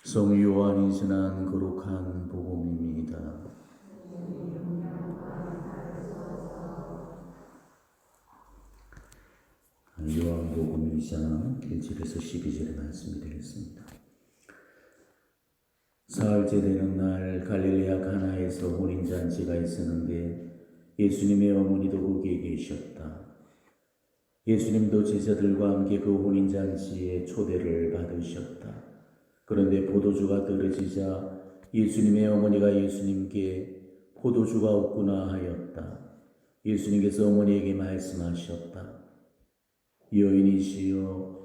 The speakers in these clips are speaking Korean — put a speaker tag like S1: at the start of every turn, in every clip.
S1: 성 요한이 전한 거룩한 복음입니다. 요한복음 2장 1절에서 12절의 말씀이 되겠습니다. 사흘째 되는 날 갈릴레아 가나에서 혼인잔치가 있었는데 예수님의 어머니도 거기에 계셨다. 예수님도 제자들과 함께 그 혼인잔치에 초대를 받으셨다. 그런데 포도주가 떨어지자 예수님의 어머니가 예수님께 포도주가 없구나 하였다. 예수님께서 어머니에게 말씀하셨다. 여인이시여,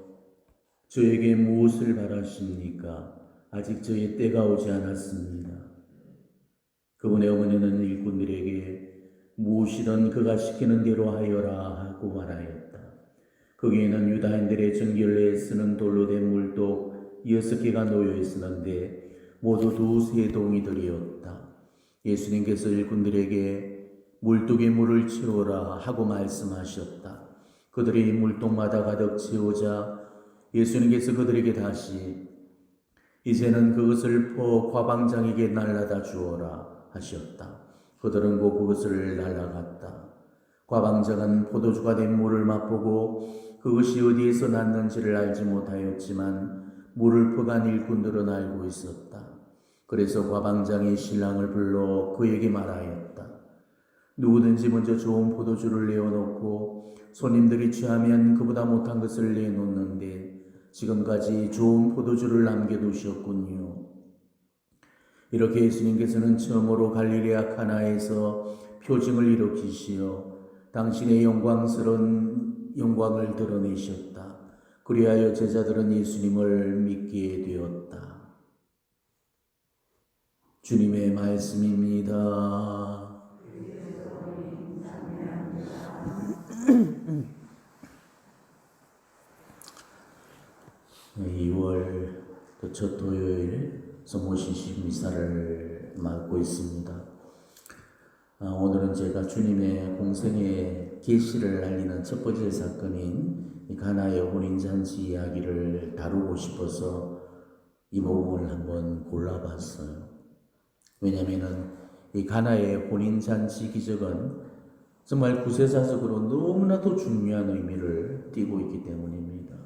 S1: 저에게 무엇을 바라십니까? 아직 저의 때가 오지 않았습니다. 그분의 어머니는 일꾼들에게 무엇이든 그가 시키는 대로 하여라 하고 말하였다. 거기에는 유다인들의 정결례에 쓰는 돌로 된 물독 6개가 놓여 있었는데 모두 두세 동이들이었다. 예수님께서 일꾼들에게 물독에 물을 채우라 하고 말씀하셨다. 그들이 물독마다 가득 채우자 예수님께서 그들에게 다시 이제는 그것을 퍼 과방장에게 날라다 주어라 하셨다. 그들은 곧 그것을 날라갔다. 과방장은 포도주가 된 물을 맛보고 그것이 어디에서 났는지를 알지 못하였지만 물을 퍼간 일꾼들은 알고 있었다. 그래서 과방장이 신랑을 불러 그에게 말하였다. 누구든지 먼저 좋은 포도주를 내어놓고 손님들이 취하면 그보다 못한 것을 내놓는데 지금까지 좋은 포도주를 남겨두셨군요. 이렇게 예수님께서는 처음으로 갈릴레아 가나에서 표징을 일으키시어 당신의 영광스러운 영광을 드러내셨다. 그리하여 제자들은 예수님을 믿게 되었다. 주님의 말씀입니다. 2월 첫 토요일 성모신식 미사를 맡고 있습니다. 오늘은 제가 주님의 공생의 계시를 알리는 첫 번째 사건인 가나의 혼인잔치 이야기를 다루고 싶어서 이 복음을 한번 골라봤어요. 왜냐하면 이 가나의 혼인잔치 기적은 정말 구세사적으로 너무나도 중요한 의미를 띠고 있기 때문입니다.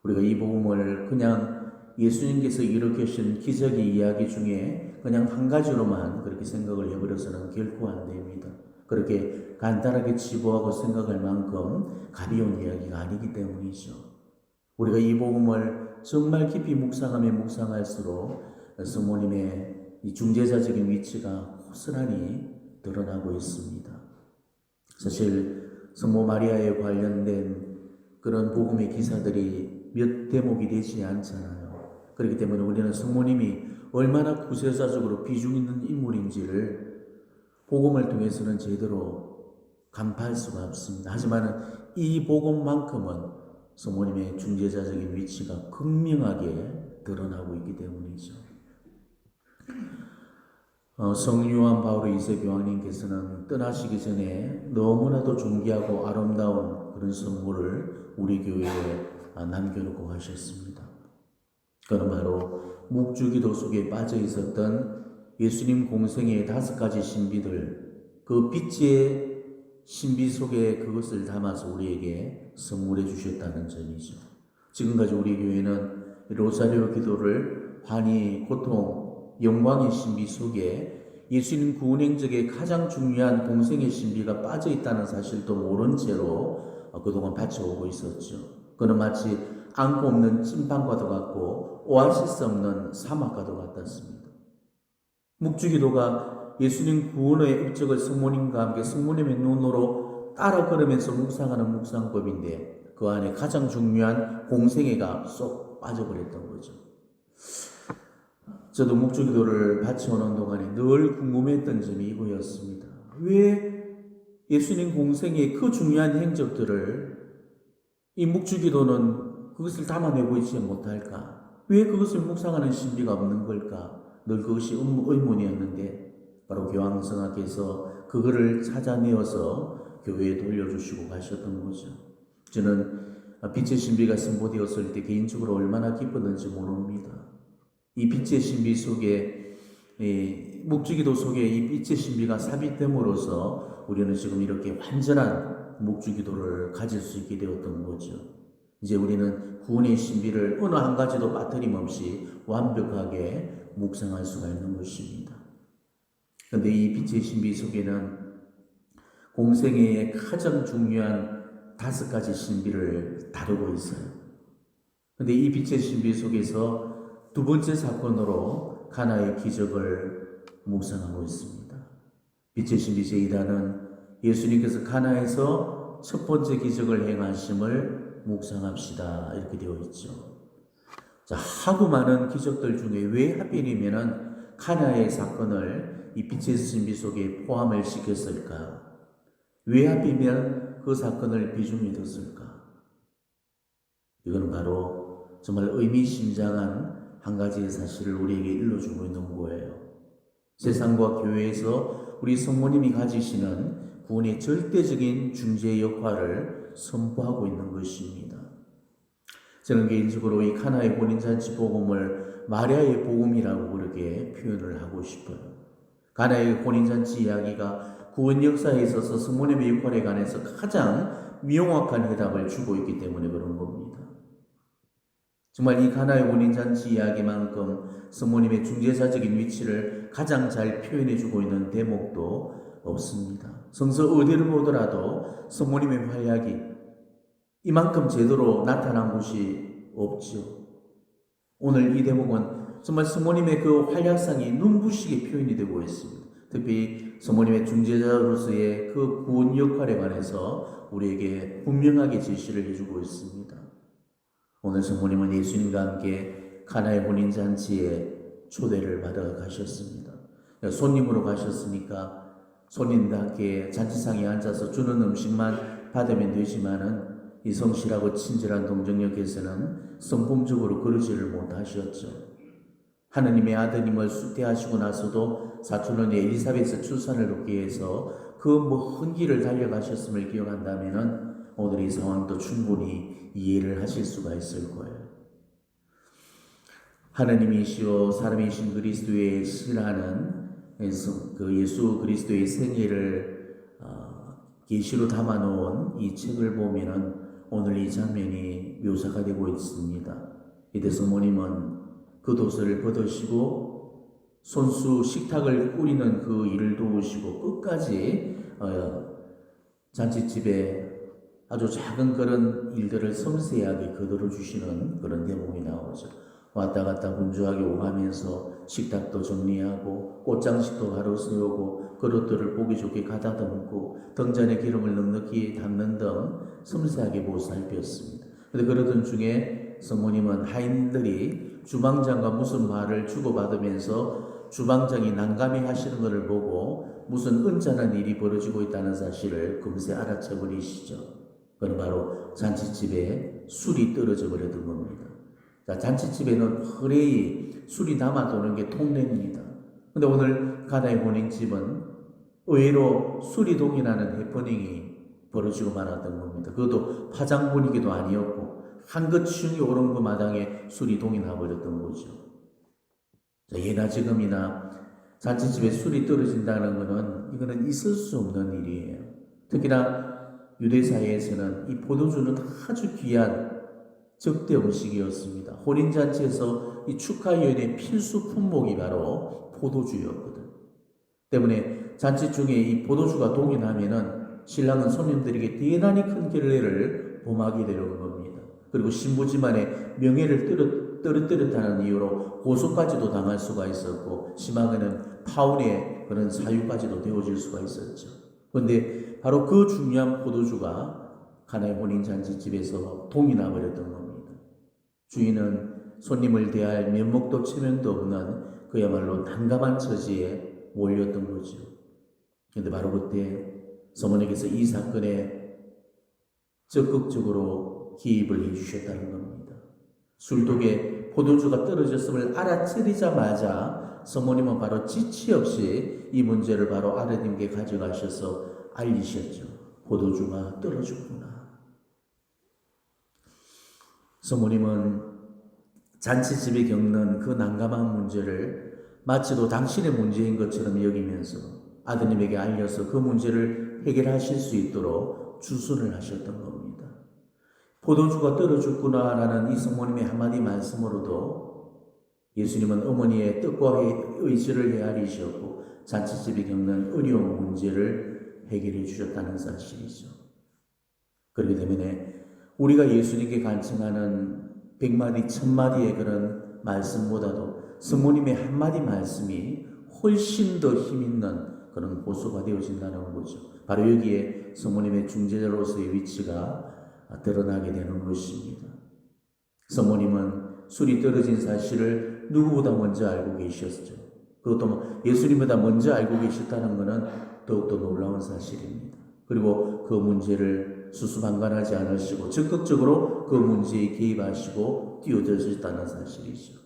S1: 우리가 이 복음을 그냥 예수님께서 일으키신 기적의 이야기 중에 그냥 한 가지로만 그렇게 생각을 해버려서는 결코 안 됩니다. 그렇게 간단하게 치부하고 생각할 만큼 가벼운 이야기가 아니기 때문이죠. 우리가 이 복음을 정말 깊이 묵상하면 묵상할수록 성모님의 이 중재자적인 위치가 고스란히 드러나고 있습니다. 사실 성모 마리아에 관련된 그런 복음의 기사들이 몇 대목이 되지 않잖아요. 그렇기 때문에 우리는 성모님이 얼마나 구세사적으로 비중 있는 인물인지를 복음을 통해서는 제대로 간파할 수가 없습니다. 하지만 이 복음만큼은 성모님의 중재자적인 위치가 극명하게 드러나고 있기 때문이죠. 성 요한 바오로 2세 교황님께서는 떠나시기 전에 너무나도 존귀하고 아름다운 그런 선물을 우리 교회에 남겨놓고 가셨습니다. 그건 바로 묵주기도 속에 빠져 있었던 예수님 공생의 5가지 신비들, 그 빛의 신비 속에 그것을 담아서 우리에게 선물해 주셨다는 점이죠. 지금까지 우리 교회는 로사리오 기도를 환희, 고통, 영광의 신비 속에 예수님 구원 행적의 가장 중요한 공생의 신비가 빠져 있다는 사실도 모른 채로 그동안 바쳐오고 있었죠. 그는 마치 안고 없는 찐빵과도 같고 오아시스 없는 사막과도 같았습니다. 묵주기도가 예수님 구원의 업적을 성모님과 함께 성모님의 눈으로 따라 걸으면서 묵상하는 묵상법인데 그 안에 가장 중요한 공생애가 쏙 빠져버렸던 거죠. 저도 묵주기도를 바쳐오는 동안에 늘 궁금했던 점이 이거였습니다. 왜 예수님 공생의 그 중요한 행적들을 이 묵주기도는 그것을 담아내고 있지 못할까? 왜 그것을 묵상하는 신비가 없는 걸까? 늘 그것이 의문이었는데 바로 교황성하께서 그거를 찾아내어서 교회에 돌려주시고 가셨던 거죠. 저는 빛의 신비가 선보되었을 때 개인적으로 얼마나 기뻤는지 모릅니다. 이 빛의 신비 속에 묵주기도 속에 이 빛의 신비가 삽입됨으로써 우리는 지금 이렇게 완전한 묵주기도를 가질 수 있게 되었던 거죠. 이제 우리는 구원의 신비를 어느 한 가지도 빠뜨림없이 완벽하게 묵상할 수가 있는 것입니다. 그런데 이 빛의 신비 속에는 공생애의 가장 중요한 5가지 신비를 다루고 있어요. 그런데 이 빛의 신비 속에서 두 번째 사건으로 가나의 기적을 묵상하고 있습니다. 빛의 신비 제2단은 예수님께서 가나에서 첫 번째 기적을 행하심을 묵상합시다 이렇게 되어 있죠. 자, 하고 많은 기적들 중에 왜 하필이면은 가나의 사건을 이 빛의 신비 속에 포함을 시켰을까? 왜 하필이면 그 사건을 비중이 뒀을까? 이건 바로 정말 의미심장한 한 가지의 사실을 우리에게 일러주고 있는 거예요. 세상과 교회에서 우리 성모님이 가지시는 구원의 절대적인 중재 역할을 선포하고 있는 것입니다. 저는 개인적으로 이 카나의 혼인잔치 복음을 마리아의 복음이라고 그렇게 표현을 하고 싶어요. 가나의 혼인잔치 이야기가 구원 역사에 있어서 성모님의 역할에 관해서 가장 명확한 해답을 주고 있기 때문에 그런 겁니다. 정말 이 가나의 혼인잔치 이야기만큼 성모님의 중재자적인 위치를 가장 잘 표현해주고 있는 대목도 없습니다. 성서 어디를 보더라도 성모님의 활약이 이만큼 제대로 나타난 곳이 없죠. 오늘 이 대목은 정말 성모님의 그 활약상이 눈부시게 표현이 되고 있습니다. 특히 성모님의 중재자로서의 그 구원 역할에 관해서 우리에게 분명하게 제시를 해주고 있습니다. 오늘 성모님은 예수님과 함께 가나의 혼인잔치에 초대를 받아 가셨습니다. 손님으로 가셨으니까 손님과 함께 잔치상에 앉아서 주는 음식만 받으면 되지만은 이 성실하고 친절한 동정녀께서는 성품적으로 그러지를 못하셨죠. 하느님의 아드님을 수태하시고 나서도 사촌언니 엘리사벳의 출산을 돕기 위해서 그 먼 길을 달려가셨음을 기억한다면 오늘 이 상황도 충분히 이해를 하실 수가 있을 거예요. 하느님이시오 사람이신 그리스도의 신하는 그 예수 그리스도의 생애를 계시로 담아놓은 이 책을 보면은 오늘 이 장면이 묘사가 되고 있습니다. 이때 성모님은 그 돛을 벗으시고 손수 식탁을 꾸리는 그 일을 도우시고 끝까지 잔치집에 아주 작은 그런 일들을 섬세하게 거들어 주시는 그런 대목이 나오죠. 왔다 갔다 분주하게 오가면서 식탁도 정리하고 꽃장식도 가로 세우고 그릇들을 보기 좋게 가다듬고 등잔에 기름을 넉넉히 담는 등 섬세하게 보살폈습니다. 그런데 그러던 중에 성모님은 하인들이 주방장과 무슨 말을 주고받으면서 주방장이 난감해 하시는 것을 보고 무슨 은찬한 일이 벌어지고 있다는 사실을 금세 알아채 버리시죠. 그건 바로 잔치집에 술이 떨어져 버렸던 겁니다. 자, 잔치집에는 허레히 술이 남아도는 게 통례입니다. 근데 오늘 가나의 혼인집은 의외로 술이 동인하는 해프닝이 벌어지고 말았던 겁니다. 그것도 파장 분위기도 아니었고 한껏 치용이 오른 그 마당에 술이 동인해 버렸던 거죠. 자, 예나 지금이나 잔치집에 술이 떨어진다는 것은 이거는 있을 수 없는 일이에요. 특히나 유대사회에서는 이 포도주는 아주 귀한 적대 음식이었습니다. 혼인잔치에서 이 축하연의 필수 품목이 바로 포도주였거든. 때문에 잔치 중에 이 포도주가 동인하면은 신랑은 손님들에게 대단히 큰 결례를 범하게 되는 겁니다. 그리고 신부 집안의 명예를 떨어뜨렸다는 이유로 고소까지도 당할 수가 있었고 심하게는 파혼의 그런 사유까지도 되어질 수가 있었죠. 그런데 바로 그 중요한 포도주가 가나의 혼인잔치집에서 동이나 버렸던 겁니다. 주인은 손님을 대할 면목도 체면도 없는 그야말로 난감한 처지에 몰렸던 거죠. 그런데 바로 그때 성모님께서 이 사건에 적극적으로 기입을 해주셨다는 겁니다. 술독에 포도주가 떨어졌음을 알아차리자마자 성모님은 바로 지체 없이 이 문제를 바로 아드님께 가져가셔서 알리셨죠. 포도주가 떨어졌구나. 성모님은 잔치집에 겪는 그 난감한 문제를 마치도 당신의 문제인 것처럼 여기면서 아드님에게 알려서 그 문제를 해결하실 수 있도록 주선을 하셨던 겁니다. 포도주가 떨어졌구나라는 이 성모님의 한마디 말씀으로도 예수님은 어머니의 뜻과 의지를 헤아리셨고 잔치집에 겪는 어려운 문제를 해결해 주셨다는 사실이죠. 그렇기 때문에 우리가 예수님께 간청하는 100마디, 1000마디의 그런 말씀보다도 성모님의 한마디 말씀이 훨씬 더 힘있는 그런 보수가 되어진다는 거죠. 바로 여기에 성모님의 중재자로서의 위치가 드러나게 되는 것입니다. 성모님은 술이 떨어진 사실을 누구보다 먼저 알고 계셨죠. 그것도 예수님보다 먼저 알고 계셨다는 것은 더욱더 놀라운 사실입니다. 그리고 그 문제를 수수방관하지 않으시고 적극적으로 그 문제에 개입하시고 뛰어드셨다는 사실이죠.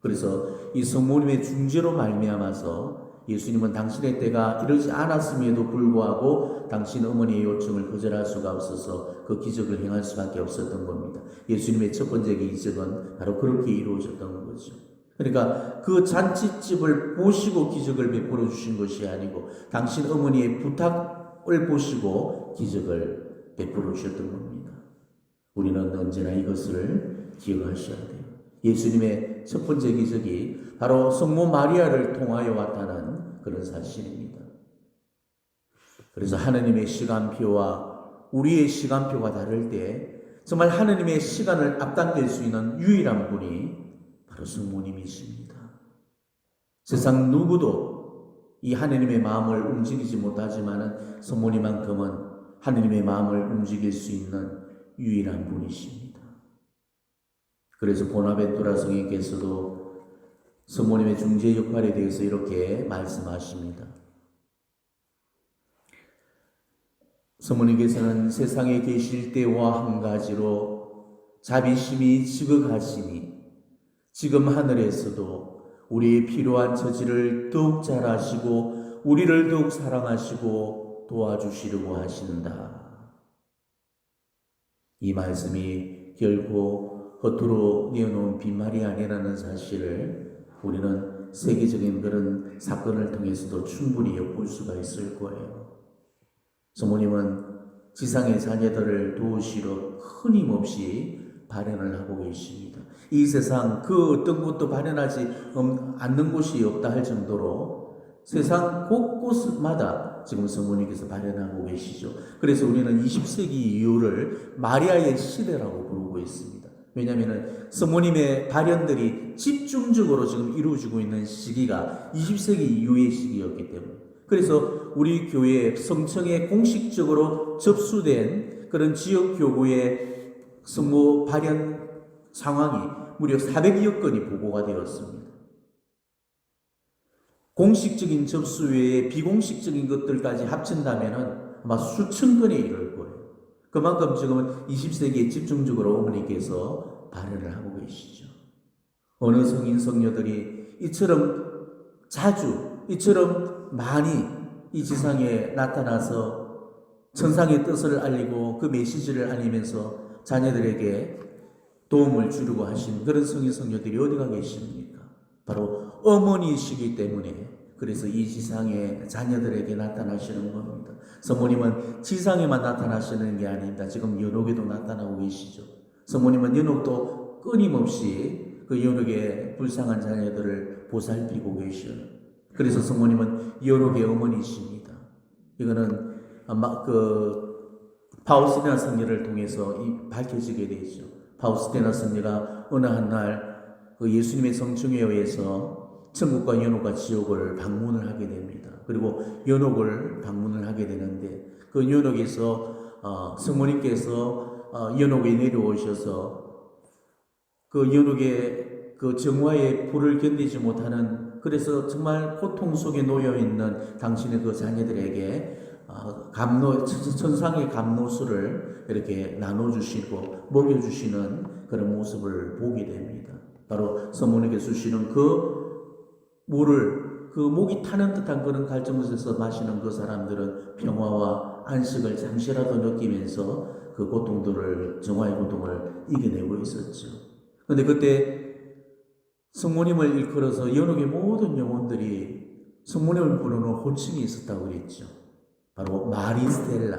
S1: 그래서 이 성모님의 중재로 말미암아서 예수님은 당신의 때가 이르지 않았음에도 불구하고 당신 어머니의 요청을 거절할 수가 없어서 그 기적을 행할 수밖에 없었던 겁니다. 예수님의 첫 번째 기적은 바로 그렇게 이루어졌던 거죠. 그러니까 그 잔치집을 보시고 기적을 베풀어 주신 것이 아니고 당신 어머니의 부탁을 보시고 기적을 베풀어 주셨던 겁니다. 우리는 언제나 이것을 기억하셔야 돼요. 예수님의 첫 번째 기적이 바로 성모 마리아를 통하여 왔다는 그런 사실입니다. 그래서 하느님의 시간표와 우리의 시간표가 다를 때 정말 하느님의 시간을 앞당길 수 있는 유일한 분이 바로 성모님이십니다. 세상 누구도 이 하느님의 마음을 움직이지 못하지만 성모님만큼은 하느님의 마음을 움직일 수 있는 유일한 분이십니다. 그래서 보나벤투라 성인께서도 성모님의 중재 역할에 대해서 이렇게 말씀하십니다. 성모님께서는 세상에 계실 때와 한 가지로 자비심이 지극하시니 지금 하늘에서도 우리의 필요한 처지를 더욱 잘 아시고 우리를 더욱 사랑하시고 도와주시려고 하신다. 이 말씀이 결코 겉으로 내어놓은 빈말이 아니라는 사실을 우리는 세계적인 그런 사건을 통해서도 충분히 엿볼 수가 있을 거예요. 성모님은 지상의 자녀들을 도우시러 끊임없이 발현을 하고 계십니다. 이 세상 그 어떤 곳도 발현하지 않는 곳이 없다 할 정도로 세상 곳곳마다 지금 성모님께서 발현하고 계시죠. 그래서 우리는 20세기 이후를 마리아의 시대라고 부르고 있습니다. 왜냐하면 성모님의 발현들이 집중적으로 지금 이루어지고 있는 시기가 20세기 이후의 시기였기 때문에, 그래서 우리 교회 성청에 공식적으로 접수된 그런 지역교구의 성모 발현 상황이 무려 400여 건이 보고가 되었습니다. 공식적인 접수 외에 비공식적인 것들까지 합친다면 아마 수천 건에 이를 거예요. 그만큼 지금은 20세기에 집중적으로 어머니께서 발현을 하고 계시죠. 어느 성인 성녀들이 이처럼 자주, 이처럼 많이 이 지상에 나타나서 천상의 뜻을 알리고 그 메시지를 알리면서 자녀들에게 도움을 주려고 하신 그런 성인 성녀들이 어디가 계십니까? 바로 어머니이시기 때문에 그래서 이 지상에 자녀들에게 나타나시는 겁니다. 성모님은 지상에만 나타나시는 게 아닙니다. 지금 연옥에도 나타나고 계시죠. 성모님은 연옥도 끊임없이 그 연옥의 불쌍한 자녀들을 보살피고 계셔요. 그래서 성모님은 연옥의 어머니이십니다. 이거는 아마 파우스티나 성녀를 통해서 밝혀지게 되죠. 파우스티나 성녀가 어느 한날 예수님의 성청에 의해서 천국과 연옥과 지옥을 방문을 하게 됩니다. 그리고 연옥을 방문을 하게 되는데 그 연옥에서 성모님께서 연옥에 내려오셔서 그 연옥의 그 정화의 불을 견디지 못하는, 그래서 정말 고통 속에 놓여 있는 당신의 그 자녀들에게 천상의 감로수를 이렇게 나눠주시고 먹여주시는 그런 모습을 보게 됩니다. 바로 성모님께서 주시는 그 물을, 그 목이 타는 듯한 그런 갈증곳에서 마시는 그 사람들은 평화와 안식을 잠시라도 느끼면서 그 고통들을, 정화의 고통을 이겨내고 있었죠. 그런데 그때 성모님을 일컬어서 연옥의 모든 영혼들이 성모님을 부르는 호칭이 있었다고 그랬죠. 바로 마리스텔라,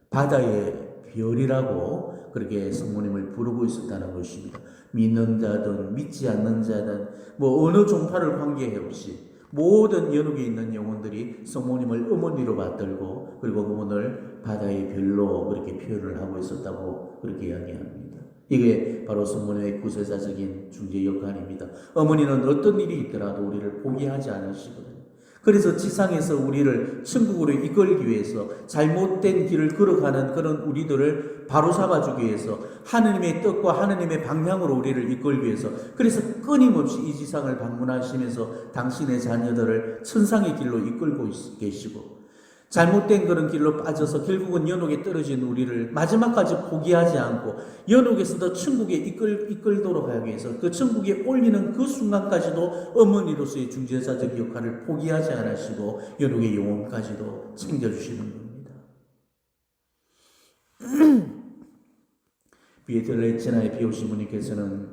S1: 바다의 별이라고 그렇게 성모님을 부르고 있었다는 것입니다. 믿는 자든 믿지 않는 자든 어느 종파를 관계없이 모든 연옥에 있는 영혼들이 성모님을 어머니로 받들고, 그리고 그분을 바다의 별로 그렇게 표현을 하고 있었다고 그렇게 이야기합니다. 이게 바로 성모님의 구세자적인 중재 역할입니다. 어머니는 어떤 일이 있더라도 우리를 포기하지 않으시거든요. 그래서 지상에서 우리를 천국으로 이끌기 위해서, 잘못된 길을 걸어가는 그런 우리들을 바로 잡아주기 위해서, 하느님의 뜻과 하느님의 방향으로 우리를 이끌기 위해서, 그래서 끊임없이 이 지상을 방문하시면서 당신의 자녀들을 천상의 길로 이끌고 계시고, 잘못된 그런 길로 빠져서 결국은 연옥에 떨어진 우리를 마지막까지 포기하지 않고 연옥에서도 천국에 이끌도록 하기 위해서 그 천국에 올리는 그 순간까지도 어머니로서의 중재자적 역할을 포기하지 않으시고 연옥의 영혼까지도 챙겨주시는 겁니다. 비에틀레체나의 비오시 분께서는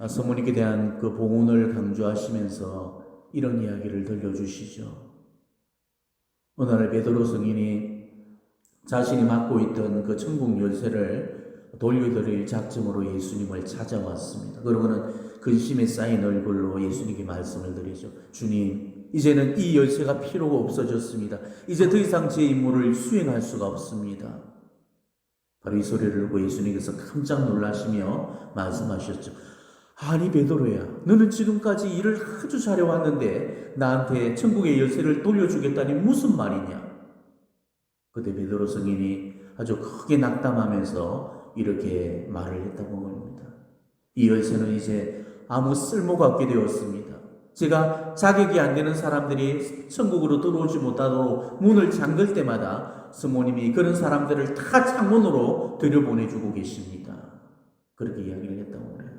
S1: 성모님께 대한 그 봉헌을 강조하시면서 이런 이야기를 들려주시죠. 어느 날 베드로 성인이 자신이 맡고 있던 그 천국 열쇠를 돌려드릴 작정으로 예수님을 찾아왔습니다. 그러고는 근심에 쌓인 얼굴로 예수님께 말씀을 드리죠. 주님, 이제는 이 열쇠가 필요가 없어졌습니다. 이제 더 이상 제 임무를 수행할 수가 없습니다. 바로 이 소리를 듣고 예수님께서 깜짝 놀라시며 말씀하셨죠. 아니 베드로야, 너는 지금까지 일을 아주 잘해왔는데 나한테 천국의 열쇠를 돌려주겠다니 무슨 말이냐? 그때 베드로 성인이 아주 크게 낙담하면서 이렇게 말을 했다고 합니다. 이 열쇠는 이제 아무 쓸모가 없게 되었습니다. 제가 자격이 안 되는 사람들이 천국으로 들어오지 못하도록 문을 잠글 때마다 성모님이 그런 사람들을 다 창문으로 들여보내주고 계십니다. 그렇게 이야기를 했다고 그래요.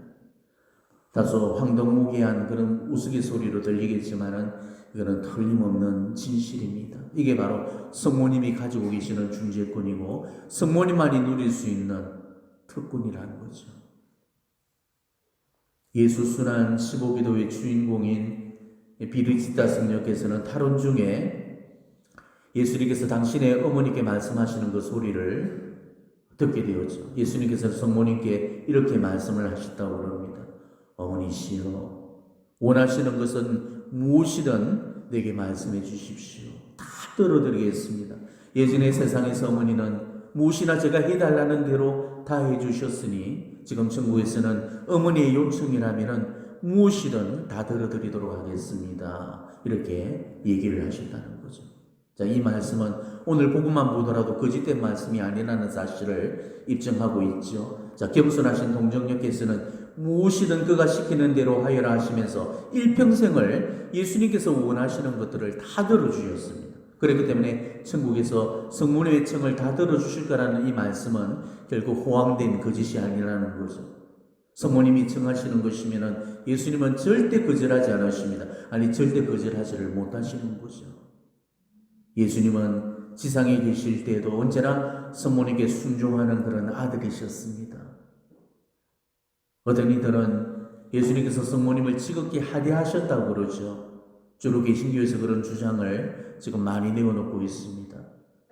S1: 다소 황당무계한 그런 우스갯소리로 들리겠지만은 이거는 틀림없는 진실입니다. 이게 바로 성모님이 가지고 계시는 중재권이고 성모님만이 누릴 수 있는 특권이라는 거죠. 예수 순환 15기도의 주인공인 비르지다 성녀께서는 탈원 중에 예수님께서 당신의 어머니께 말씀하시는 그 소리를 듣게 되었죠. 예수님께서 성모님께 이렇게 말씀을 하셨다고 합니다. 어머니시여, 원하시는 것은 무엇이든 내게 말씀해 주십시오. 다 들어드리겠습니다. 예전에 세상에서 어머니는 무엇이나 제가 해달라는 대로 다 해주셨으니 지금 천국에서는 어머니의 요청이라면 무엇이든 다 들어드리도록 하겠습니다. 이렇게 얘기를 하셨다는 거죠. 자, 이 말씀은 오늘 복음만 보더라도 거짓된 말씀이 아니라는 사실을 입증하고 있죠. 자, 겸손하신 동정녀께서는 무엇이든 그가 시키는 대로 하여라 하시면서 일평생을 예수님께서 원하시는 것들을 다 들어주셨습니다. 그렇기 때문에 천국에서 성모님의 청을 다 들어주실 거라는 이 말씀은 결국 호황된 거짓이 아니라는 거죠. 성모님이 청하시는 것이면 예수님은 절대 거절하지 않으십니다. 아니 절대 거절하지를 못하시는 거죠. 예수님은 지상에 계실 때에도 언제나 성모님께 순종하는 그런 아들이셨습니다. 어떤 이들은 예수님께서 성모님을 지극히 하대하셨다고 그러죠. 주로 개신교에서 그런 주장을 지금 많이 내어놓고 있습니다.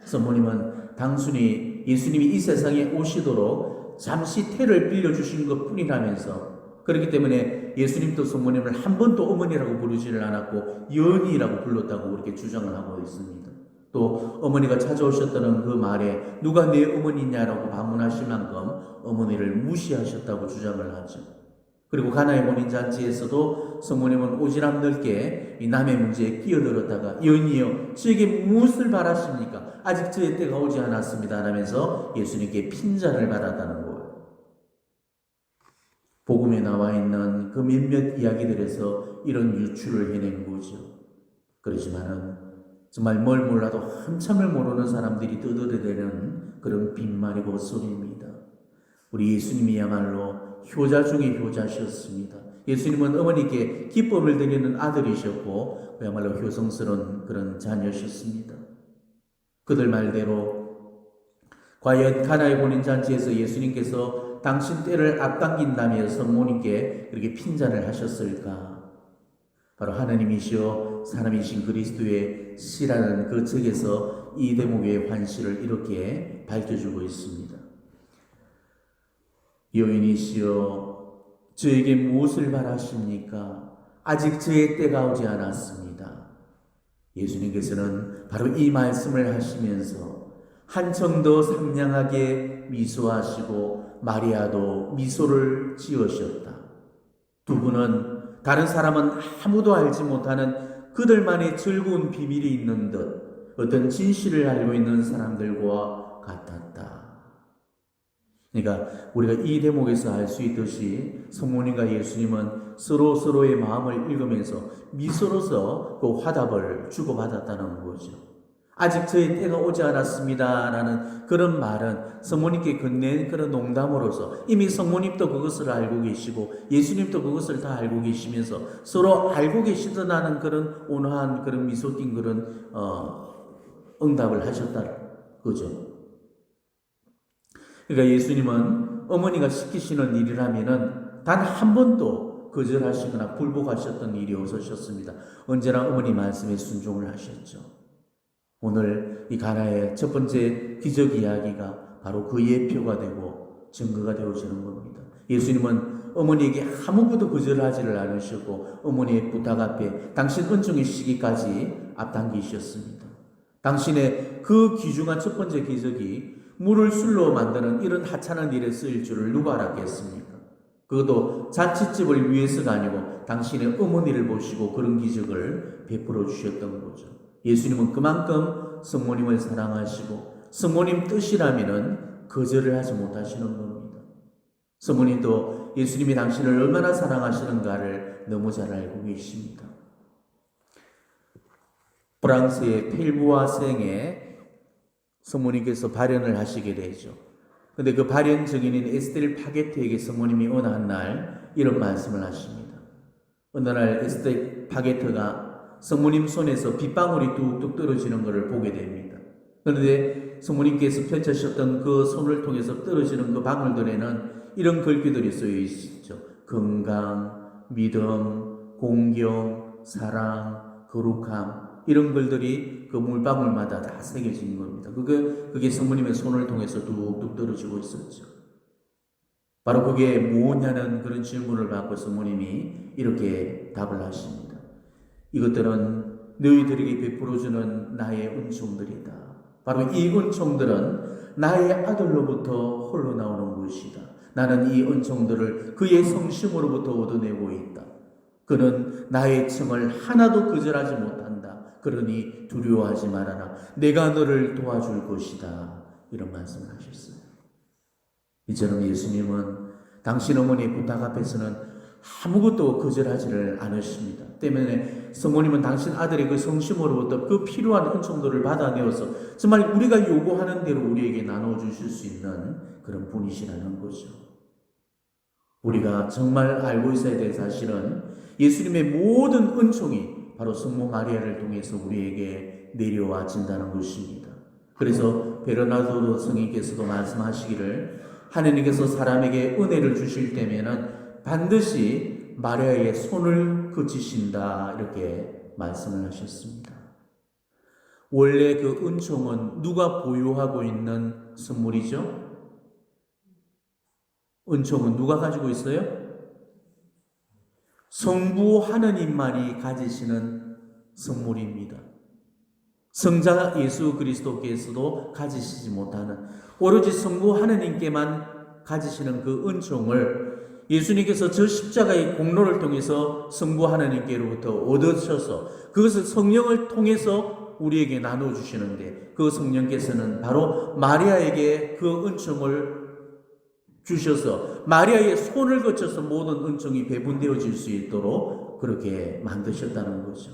S1: 성모님은 단순히 예수님이 이 세상에 오시도록 잠시 태를 빌려주신 것 뿐이라면서, 그렇기 때문에 예수님도 성모님을 한 번도 어머니라고 부르지를 않았고 연희라고 불렀다고 그렇게 주장을 하고 있습니다. 또 어머니가 찾아오셨다는 그 말에 누가 내 어머니냐라고 반문하실 만큼 어머니를 무시하셨다고 주장을 하죠. 그리고 가나의 혼인잔치에서도 성모님은 오지랖 넓게 이 남의 문제에 끼어들었다가 연이여 저에게 무엇을 바라십니까? 아직 저의 때가 오지 않았습니다 라면서 예수님께 핀잔을 받았다는 거예요. 복음에 나와 있는 그 몇몇 이야기들에서 이런 유추를 해낸 거죠. 그렇지만은 정말 뭘 몰라도 한참을 모르는 사람들이 떠들어대는 그런 빈말이고 소리입니다. 우리 예수님이야말로 효자 중에 효자셨습니다. 예수님은 어머니께 기쁨을 드리는 아들이셨고 그야말로 효성스러운 그런 자녀셨습니다. 그들 말대로 과연 가나의 혼인잔치에서 예수님께서 당신 때를 앞당긴다며 성모님께 그렇게 핀잔을 하셨을까? 바로 하나님이시여 사람이신 그리스도의 씨라는 그 책에서 이 대목의 환시를 이렇게 밝혀주고 있습니다. 여인이시여 저에게 무엇을 바라십니까? 아직 저의 때가 오지 않았습니다. 예수님께서는 바로 이 말씀을 하시면서 한층 더 상냥하게 미소하시고 마리아도 미소를 지으셨다. 두 분은 다른 사람은 아무도 알지 못하는 그들만의 즐거운 비밀이 있는 듯 어떤 진실을 알고 있는 사람들과 같았다. 그러니까 우리가 이 대목에서 알 수 있듯이 성모님과 예수님은 서로의 마음을 읽으면서 미소로서 그 화답을 주고받았다는 거죠. 아직 저의 때가 오지 않았습니다 라는 그런 말은 성모님께 건넨 그런 농담으로서 이미 성모님도 그것을 알고 계시고 예수님도 그것을 다 알고 계시면서 서로 알고 계시더라는 그런 온화한 그런 미소 띈 그런 응답을 하셨다는 거죠. 그러니까 예수님은 어머니가 시키시는 일이라면은 단 한 번도 거절하시거나 불복하셨던 일이 없으셨습니다. 언제나 어머니 말씀에 순종을 하셨죠. 오늘 이 가나의 첫 번째 기적 이야기가 바로 그 예표가 되고 증거가 되어지는 겁니다. 예수님은 어머니에게 아무것도 거절하지를 않으셨고 어머니의 부탁 앞에 당신 은총의 시기까지 앞당기셨습니다. 당신의 그 귀중한 첫 번째 기적이 물을 술로 만드는 이런 하찮은 일에 쓰일 줄을 누가 알았겠습니까? 그것도 자취집을 위해서가 아니고 당신의 어머니를 보시고 그런 기적을 베풀어 주셨던 거죠. 예수님은 그만큼 성모님을 사랑하시고 성모님 뜻이라면은 거절을 하지 못하시는 겁니다. 성모님도 예수님이 당신을 얼마나 사랑하시는가를 너무 잘 알고 계십니다. 프랑스의 펠부아생에 성모님께서 발현을 하시게 되죠. 근데 그 발현 증인인 에스텔 파게트에게 성모님이 어느 한 날 이런 말씀을 하십니다. 어느 날 에스텔 파게트가 성모님 손에서 빗방울이 뚝뚝 떨어지는 것을 보게 됩니다. 그런데 성모님께서 펼쳐셨던 그 손을 통해서 떨어지는 그 방울들에는 이런 글귀들이 쓰여 있죠. 건강, 믿음, 공경, 사랑, 거룩함 이런 글들이 그 물방울마다 다 새겨진 겁니다. 그게 성모님의 손을 통해서 뚝뚝 떨어지고 있었죠. 바로 그게 무엇냐는 그런 질문을 받고 성모님이 이렇게 답을 하십니다. 이것들은 너희들에게 베풀어주는 나의 은총들이다. 바로 이 은총들은 나의 아들로부터 홀로 나오는 것이다. 나는 이 은총들을 그의 성심으로부터 얻어내고 있다. 그는 나의 청을 하나도 거절하지 못한다. 그러니 두려워하지 말아라. 내가 너를 도와줄 것이다. 이런 말씀을 하셨어요. 이처럼 예수님은 당신 어머니의 부탁 앞에서는 아무것도 거절하지를 않으십니다. 때문에 성모님은 당신 아들의 그 성심으로부터 그 필요한 은총들을 받아내어서 정말 우리가 요구하는 대로 우리에게 나눠주실 수 있는 그런 분이시라는 거죠. 우리가 정말 알고 있어야 될 사실은 예수님의 모든 은총이 바로 성모 마리아를 통해서 우리에게 내려와진다는 것입니다. 그래서 베르나르도 성인께서도 말씀하시기를 하느님께서 사람에게 은혜를 주실 때면은 반드시 마리아의 손을 그치신다 이렇게 말씀을 하셨습니다. 원래 그 은총은 누가 보유하고 있는 선물이죠? 은총은 누가 가지고 있어요? 성부 하느님만이 가지시는 선물입니다. 성자 예수 그리스도께서도 가지시지 못하는 오로지 성부 하느님께만 가지시는 그 은총을 예수님께서 저 십자가의 공로를 통해서 성부 하나님께로부터 얻으셔서 그것을 성령을 통해서 우리에게 나눠주시는데 그 성령께서는 바로 마리아에게 그 은총을 주셔서 마리아의 손을 거쳐서 모든 은총이 배분되어질 수 있도록 그렇게 만드셨다는 거죠.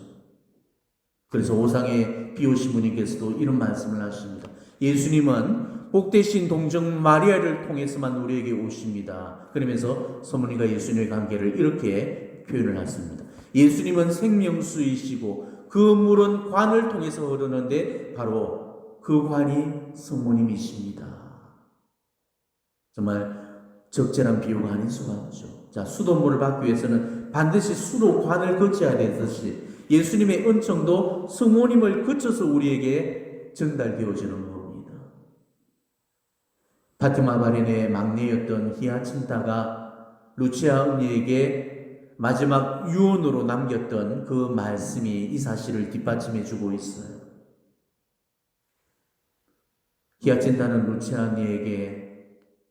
S1: 그래서 오상의 비오시부님께서도 이런 말씀을 하십니다. 예수님은 복되신 동정 마리아를 통해서만 우리에게 오십니다. 그러면서 성모님과 예수님의 관계를 이렇게 표현을 했습니다. 예수님은 생명수이시고 그 물은 관을 통해서 흐르는데 바로 그 관이 성모님이십니다. 정말 적절한 비유가 아닐 수가 없죠. 자, 수돗물을 받기 위해서는 반드시 수도관을 거쳐야 되듯이 예수님의 은총도 성모님을 거쳐서 우리에게 전달되어지는 겁니다. 파티마 바렌의 막내였던 히아친타가 루치아 언니에게 마지막 유언으로 남겼던 그 말씀이 이 사실을 뒷받침해 주고 있어요. 히아친타는 루치아 언니에게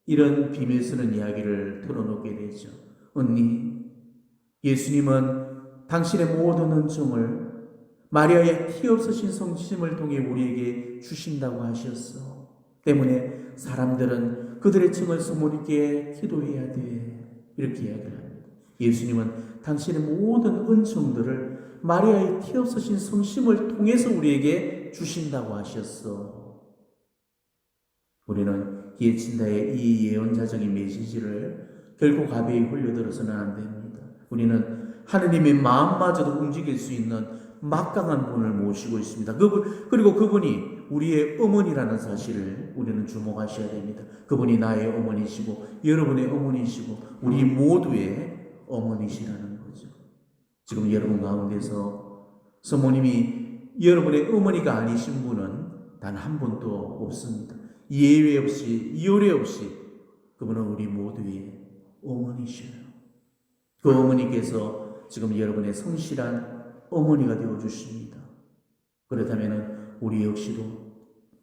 S1: 이런 비밀 쓰는 이야기를 털어놓게 되죠. 언니, 예수님은 당신의 모든 은총을 마리아의 티 없으신 성심을 통해 우리에게 주신다고 하셨어. 때문에 사람들은 그들의 청을 성모님께 기도해야 돼. 이렇게 이야기를 합니다. 예수님은 당신의 모든 은총들을 마리아의 티 없으신 성심을 통해서 우리에게 주신다고 하셨어. 우리는 히에친다의 이 예언자적인 메시지를 결코 가벼이 흘려들어서는 안 됩니다. 우리는 하느님의 마음마저도 움직일 수 있는 막강한 분을 모시고 있습니다. 그리고 그분이 우리의 어머니라는 사실을 우리는 주목하셔야 됩니다. 그분이 나의 어머니시고 여러분의 어머니시고 우리 모두의 어머니시라는 거죠. 지금 여러분 가운데서 성모님이 여러분의 어머니가 아니신 분은 단 한 분도 없습니다. 예외 없이 이유례 없이 그분은 우리 모두의 어머니셔요. 그 어머니께서 지금 여러분의 성실한 어머니가 되어주십니다. 그렇다면 우리 역시도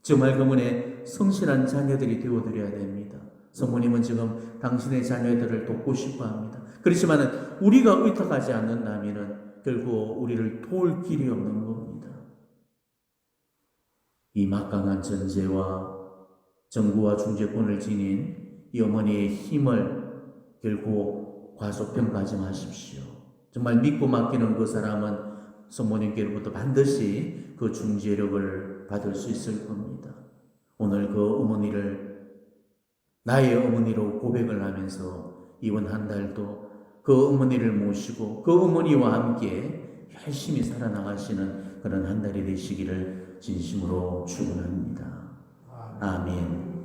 S1: 정말 그분의 성실한 자녀들이 되어드려야 됩니다. 성모님은 지금 당신의 자녀들을 돕고 싶어합니다. 그렇지만 우리가 의탁하지 않는다면 결국 우리를 도울 길이 없는 겁니다. 이 막강한 전제와 정부와 중재권을 지닌 이 어머니의 힘을 결국 과소평가하지 마십시오. 정말 믿고 맡기는 그 사람은 성모님께로부터 반드시 그 중재력을 받을 수 있을 겁니다. 오늘 그 어머니를 나의 어머니로 고백을 하면서 이번 한 달도 그 어머니를 모시고 그 어머니와 함께 열심히 살아나가시는 그런 한 달이 되시기를 진심으로 축원합니다. 아멘.